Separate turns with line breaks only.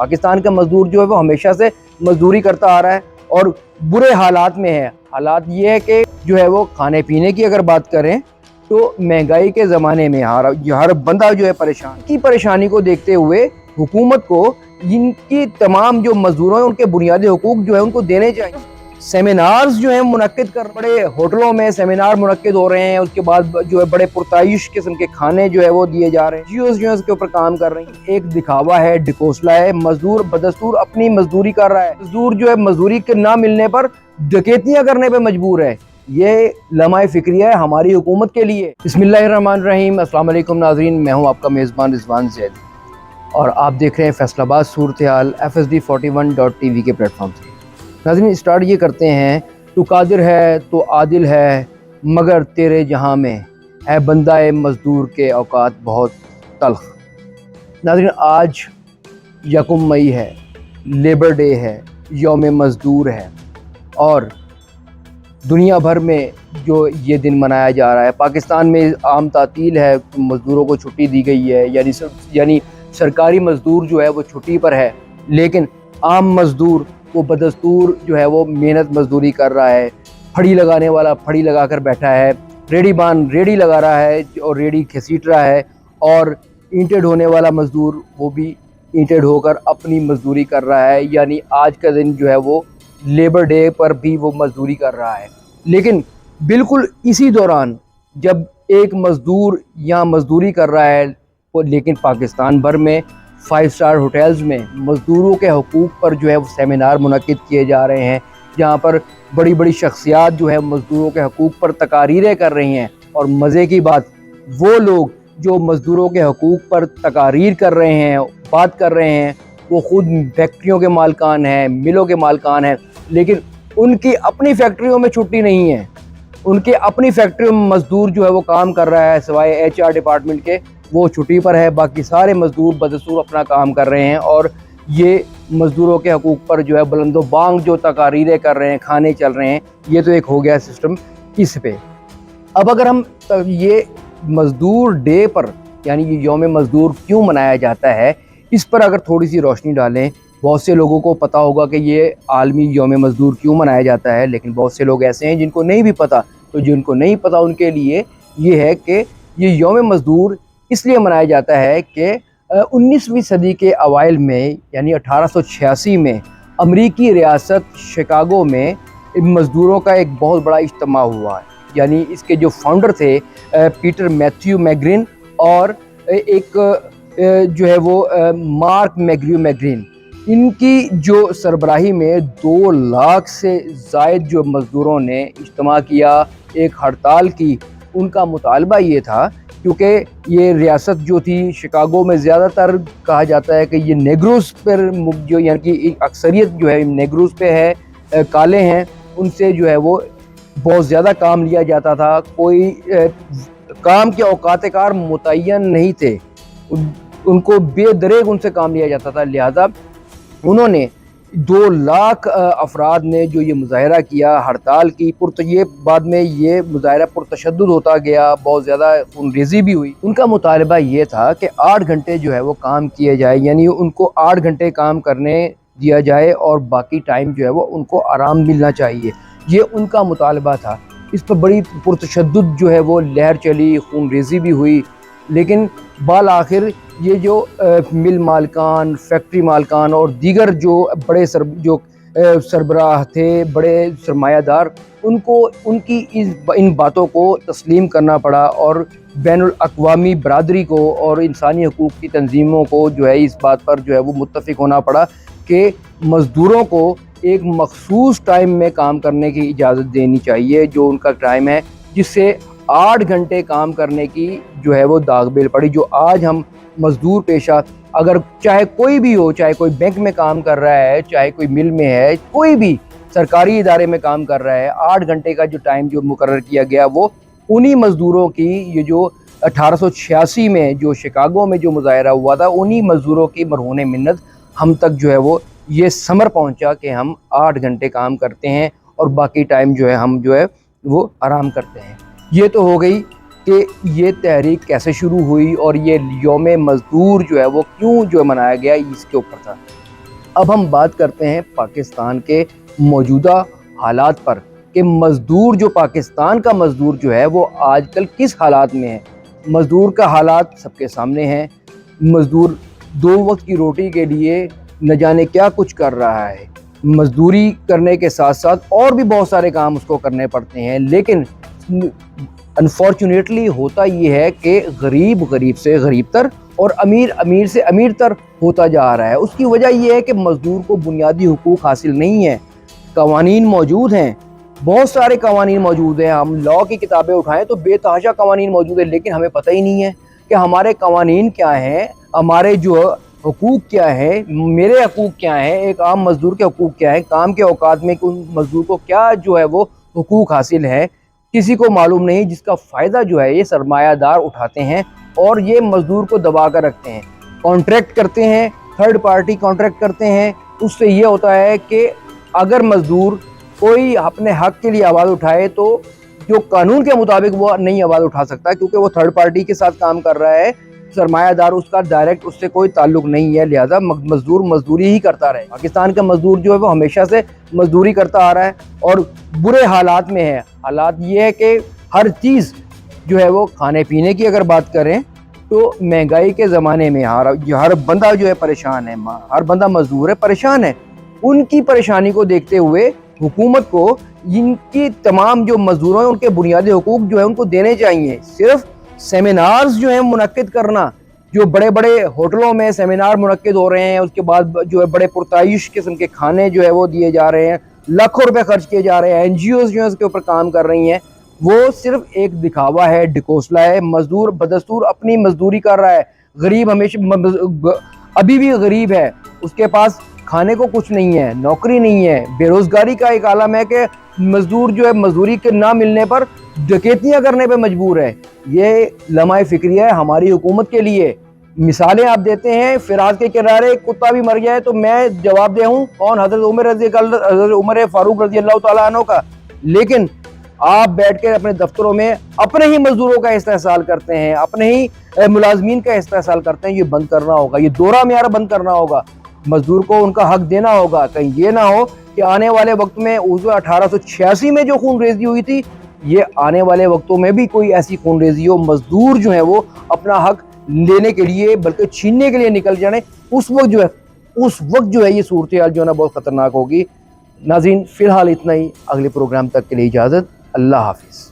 پاکستان کا مزدور جو ہے وہ ہمیشہ سے مزدوری کرتا آ رہا ہے اور برے حالات میں ہے۔ حالات یہ ہے کہ جو ہے وہ کھانے پینے کی اگر بات کریں تو مہنگائی کے زمانے میں ہر بندہ جو ہے پریشان کی پریشانی کو دیکھتے ہوئے حکومت کو ان کی تمام جو مزدوروں ہیں ان کے بنیادی حقوق جو ہے ان کو دینے چاہیے۔ سیمینارز جو ہیں منعقد کر بڑے ہوٹلوں میں سیمینار منعقد ہو رہے ہیں، اس کے بعد جو ہے بڑے پرتعیش قسم کے کھانے جو ہے وہ دیے جا رہے ہیں، جیوز جو ہے اس کے اوپر کام کر رہی ہیں۔ ایک دکھاوا ہے، ڈکوسلا ہے، مزدور بدستور اپنی مزدوری کر رہا ہے، مزدور جو ہے مزدوری کے نہ ملنے پر ڈکیتیاں کرنے پہ مجبور ہے۔ یہ لمحہ فکری ہے ہماری حکومت کے لیے۔ بسم اللہ الرحمن الرحیم۔ السلام علیکم ناظرین، میں ہوں آپ کا میزبان رضوان زید اور آپ دیکھ رہے ہیں فیصل آباد صورتحال FSD41.TV کے پلیٹ فارم سے۔ ناظرین اسٹارٹ یہ کرتے ہیں، تو قادر ہے تو عادل ہے مگر تیرے جہاں میں ہے بندہ مزدور کے اوقات بہت تلخ۔ ناظرین آج 1 مئی ہے، لیبر ڈے ہے، یوم مزدور ہے اور دنیا بھر میں جو یہ دن منایا جا رہا ہے، پاکستان میں عام تعطیل ہے، مزدوروں کو چھٹی دی گئی ہے، یعنی سرکاری مزدور جو ہے وہ چھٹی پر ہے، لیکن عام مزدور وہ بدستور جو ہے وہ محنت مزدوری کر رہا ہے۔ پھڑی لگانے والا پھڑی لگا کر بیٹھا ہے، ریڑھی بان ریڑھی لگا رہا ہے اور ریڑھی گھسیٹ رہا ہے، اور اینٹیں ڈھونے والا مزدور وہ بھی اینٹیں ڈھو کر اپنی مزدوری کر رہا ہے۔ یعنی آج کا دن جو ہے وہ لیبر ڈے پر بھی وہ مزدوری کر رہا ہے، لیکن بالکل اسی دوران جب ایک مزدور یہاں مزدوری کر رہا ہے، لیکن پاکستان بھر میں 5 اسٹار ہوٹلز میں مزدوروں کے حقوق پر جو ہے وہ سیمینار منعقد کیے جا رہے ہیں، جہاں پر بڑی بڑی شخصیات جو ہے مزدوروں کے حقوق پر تقاریریں کر رہی ہیں۔ اور مزے کی بات، وہ لوگ جو مزدوروں کے حقوق پر تقاریر کر رہے ہیں، بات کر رہے ہیں، وہ خود فیکٹریوں کے مالکان ہیں، ملوں کے مالکان ہیں، لیکن ان کی اپنی فیکٹریوں میں چھٹی نہیں ہے، ان کے اپنی فیکٹریوں میں مزدور جو ہے وہ کام کر رہا ہے، سوائے HR ڈپارٹمنٹ کے وہ چھٹی پر ہے، باقی سارے مزدور بدستور اپنا کام کر رہے ہیں، اور یہ مزدوروں کے حقوق پر جو ہے بلند و بانگ جو تقاریریں کر رہے ہیں، کھانے چل رہے ہیں۔ یہ تو ایک ہو گیا سسٹم اس پہ۔ اب اگر ہم یہ مزدور ڈے پر یعنی یہ یوم مزدور کیوں منایا جاتا ہے، اس پر اگر تھوڑی سی روشنی ڈالیں، بہت سے لوگوں کو پتہ ہوگا کہ یہ عالمی یوم مزدور کیوں منایا جاتا ہے، لیکن بہت سے لوگ ایسے ہیں جن کو نہیں بھی پتہ۔ تو جن کو نہیں پتہ ان کے لیے یہ ہے کہ یہ یوم مزدور اس لیے منایا جاتا ہے کہ 19ویں صدی کے اوائل میں یعنی 1886 میں امریکی ریاست شکاگو میں مزدوروں کا ایک بہت بڑا اجتماع ہوا ہے۔ یعنی اس کے جو فاؤنڈر تھے پیٹر میتھیو میگرین اور ایک جو ہے وہ مارک میگریو میگرین، ان کی جو سربراہی میں 2 لاکھ سے زائد جو مزدوروں نے اجتماع کیا، ایک ہڑتال کی۔ ان کا مطالبہ یہ تھا، کیونکہ یہ ریاست جو تھی شکاگو میں زیادہ تر کہا جاتا ہے کہ یہ نیگروز پر جو یعنی کہ اکثریت جو ہے نیگروز پہ ہے، کالے ہیں، ان سے جو ہے وہ بہت زیادہ کام لیا جاتا تھا، کوئی کام کے اوقات کار متعین نہیں تھے، ان کو بے دریغ ان سے کام لیا جاتا تھا۔ لہذا انہوں نے 2 لاکھ افراد نے جو یہ مظاہرہ کیا، ہڑتال کی، یہ بعد میں یہ مظاہرہ پرتشدد ہوتا گیا، بہت زیادہ خونریزی بھی ہوئی۔ ان کا مطالبہ یہ تھا کہ 8 گھنٹے جو ہے وہ کام کیے جائے، یعنی ان کو 8 گھنٹے کام کرنے دیا جائے اور باقی ٹائم جو ہے وہ ان کو آرام ملنا چاہیے۔ یہ ان کا مطالبہ تھا۔ اس پر بڑی پرتشدد جو ہے وہ لہر چلی، خونریزی بھی ہوئی، لیکن بالآخر یہ جو مل مالکان، فیکٹری مالکان اور دیگر جو بڑے سربراہ تھے، بڑے سرمایہ دار، ان کو ان کی ان باتوں کو تسلیم کرنا پڑا، اور بین الاقوامی برادری کو اور انسانی حقوق کی تنظیموں کو جو ہے اس بات پر جو ہے وہ متفق ہونا پڑا کہ مزدوروں کو ایک مخصوص ٹائم میں کام کرنے کی اجازت دینی چاہیے، جو ان کا ٹائم ہے، جس سے 8 گھنٹے کام کرنے کی جو ہے وہ داغ بیل پڑی۔ جو آج ہم مزدور پیشہ، اگر چاہے کوئی بھی ہو، چاہے کوئی بینک میں کام کر رہا ہے، چاہے کوئی مل میں ہے، کوئی بھی سرکاری ادارے میں کام کر رہا ہے، 8 گھنٹے کا جو ٹائم جو مقرر کیا گیا، وہ انہی مزدوروں کی، یہ جو 1886 میں جو شکاگو میں جو مظاہرہ ہوا تھا، انہی مزدوروں کی مرہون منت ہم تک جو ہے وہ یہ ثمر پہنچا کہ ہم 8 گھنٹے کام کرتے ہیں اور باقی ٹائم جو ہے ہم جو ہے وہ آرام کرتے ہیں۔ یہ تو ہو گئی کہ یہ تحریک کیسے شروع ہوئی اور یہ یوم مزدور جو ہے وہ کیوں جو منایا گیا، اس کے اوپر تھا۔ اب ہم بات کرتے ہیں پاکستان کے موجودہ حالات پر کہ مزدور جو پاکستان کا مزدور جو ہے وہ آج کل کس حالات میں ہے۔ مزدور کا حالات سب کے سامنے ہیں۔ مزدور 2 وقت کی روٹی کے لیے نہ جانے کیا کچھ کر رہا ہے۔ مزدوری کرنے کے ساتھ ساتھ اور بھی بہت سارے کام اس کو کرنے پڑتے ہیں، لیکن انفارچونیٹلی ہوتا یہ ہے کہ غریب غریب سے غریب تر اور امیر امیر سے امیر تر ہوتا جا رہا ہے۔ اس کی وجہ یہ ہے کہ مزدور کو بنیادی حقوق حاصل نہیں ہیں۔ قوانین موجود ہیں، بہت سارے قوانین موجود ہیں، ہم لاء کی کتابیں اٹھائیں تو بے تحاشا قوانین موجود ہیں، لیکن ہمیں پتہ ہی نہیں ہے کہ ہمارے قوانین کیا ہیں، ہمارے جو حقوق کیا ہیں، میرے حقوق کیا ہیں، ایک عام مزدور کے حقوق کیا ہیں، کام کے اوقات میں مزدور کو کیا جو ہے وہ حقوق حاصل ہے، کسی کو معلوم نہیں، جس کا فائدہ جو ہے یہ سرمایہ دار اٹھاتے ہیں اور یہ مزدور کو دبا کر رکھتے ہیں۔ کانٹریکٹ کرتے ہیں، تھرڈ پارٹی کانٹریکٹ کرتے ہیں، اس سے یہ ہوتا ہے کہ اگر مزدور کوئی اپنے حق کے لیے آواز اٹھائے تو جو قانون کے مطابق وہ نہیں آواز اٹھا سکتا، کیونکہ وہ تھرڈ پارٹی کے ساتھ کام کر رہا ہے، سرمایہ دار اس کا ڈائریکٹ اس سے کوئی تعلق نہیں ہے، لہذا مزدور مزدوری ہی کرتا رہے۔ پاکستان کا مزدور جو ہے وہ ہمیشہ سے مزدوری کرتا آ رہا ہے اور برے حالات میں ہے۔ حالات یہ ہے کہ ہر چیز جو ہے وہ کھانے پینے کی اگر بات کریں تو مہنگائی کے زمانے میں ہر بندہ جو ہے پریشان ہے، ہر بندہ مزدور ہے، پریشان ہے۔ ان کی پریشانی کو دیکھتے ہوئے حکومت کو ان کی تمام جو مزدوروں ہیں ان کے بنیادی حقوق جو ہے ان کو دینے چاہیے۔ صرف سیمینارز جو ہیں منعقد کرنا، جو بڑے بڑے ہوٹلوں میں سیمینار منعقد ہو رہے ہیں، اس کے بعد جو ہے بڑے پرتعیش قسم کے کھانے جو ہے وہ دیے جا رہے ہیں، لاکھوں روپے خرچ کیے جا رہے ہیں، این جی اوز جو ہیں اس کے اوپر کام کر رہی ہیں، وہ صرف ایک دکھاوا ہے، ڈکوسلا ہے۔ مزدور بدستور اپنی مزدوری کر رہا ہے، غریب ہمیشہ ابھی بھی غریب ہے، اس کے پاس کھانے کو کچھ نہیں ہے، نوکری نہیں ہے، بے روزگاری کا ایک عالم ہے کہ مزدور جو ہے مزدوری کے نہ ملنے پر ڈکیتیاں کرنے پہ مجبور ہے۔ یہ لمحہ فکریہ ہے ہماری حکومت کے لیے۔ مثالیں آپ دیتے ہیں، فراز کے کنارے کتا بھی مر جائے تو میں جواب دے ہوں کون؟ حضرت عمر فاروق رضی اللہ تعالیٰ عنہ کا۔ لیکن آپ بیٹھ کے اپنے دفتروں میں اپنے ہی مزدوروں کا استحصال کرتے ہیں، اپنے ہی ملازمین کا استحصال کرتے ہیں۔ یہ بند کرنا ہوگا، یہ دورہ میار بند کرنا ہوگا۔ مزدور کو ان کا حق دینا ہوگا۔ کہیں یہ نہ ہو کہ آنے والے وقت میں 1886 میں جو خون ریزی ہوئی تھی، یہ آنے والے وقتوں میں بھی کوئی ایسی خون ریزی ہو، مزدور جو ہے وہ اپنا حق لینے کے لیے بلکہ چھیننے کے لیے نکل جانے، اس وقت جو ہے یہ صورتحال جو ہے نا بہت خطرناک ہوگی۔ ناظرین فی الحال اتنا ہی، اگلے پروگرام تک کے لیے اجازت، اللہ حافظ۔